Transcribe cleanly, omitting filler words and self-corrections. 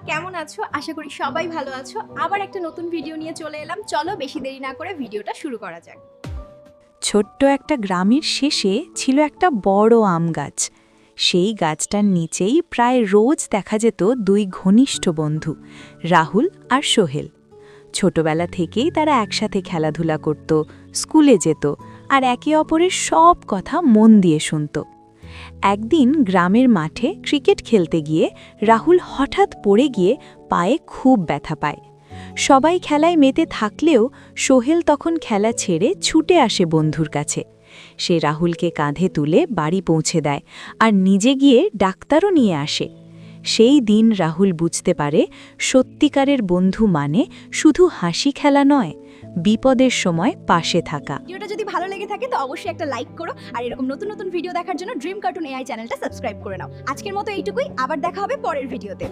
কেমন আছো? আশা করি সবাই ভালো আছো। আবার একটা নতুন ভিডিও নিয়ে চলে এলাম। চলো বেশি দেরি না করে ভিডিওটা শুরু করা যাক। ছোট্ট একটা গ্রামের শেষে ছিল একটা বড় আম গাছ। সেই গাছটার নিচেই প্রায় রোজ দেখা যেত দুই ঘনিষ্ঠ বন্ধু, রাহুল আর সোহেল। ছোটবেলা থেকেই তারা একসাথে খেলাধুলা করত, স্কুলে যেত আর একে অপরের সব কথা মন দিয়ে শুনত। একদিন গ্রামের মাঠে ক্রিকেট খেলতে গিয়ে রাহুল হঠাৎ পড়ে গিয়ে পায়ে খুব ব্যথা পায়। সবাই খেলায় মেতে থাকলেও সোহেল তখন খেলা ছেড়ে ছুটে আসে বন্ধুর কাছে। সে রাহুলকে কাঁধে তুলে বাড়ি পৌঁছে দেয় আর নিজে গিয়ে ডাক্তারও নিয়ে আসে। সেই দিন রাহুল বুঝতে পারে সত্যিকারের বন্ধু মানে শুধু হাসি খেলা নয়, বিপদের সময় পাশে থাকা। ভিডিওটা যদি ভালো লেগে থাকে তো অবশ্যই একটা লাইক করো আর এরকম নতুন নতুন ভিডিও দেখার জন্য ড্রিম কার্টুন এআই চ্যানেলটা সাবস্ক্রাইব করে নাও। আজকের মতো এইটুকুই, আবার দেখা হবে পরের ভিডিওতে।